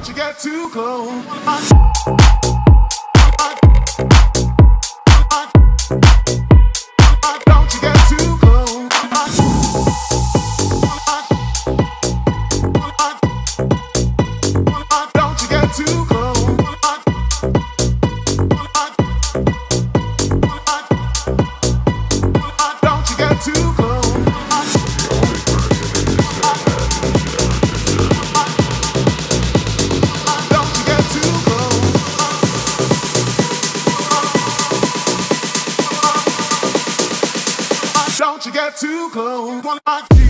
Don't you get too close. Don't you get too close. Don't you get too close. Don't you get too close. Don't you get too close. Don't you get too close.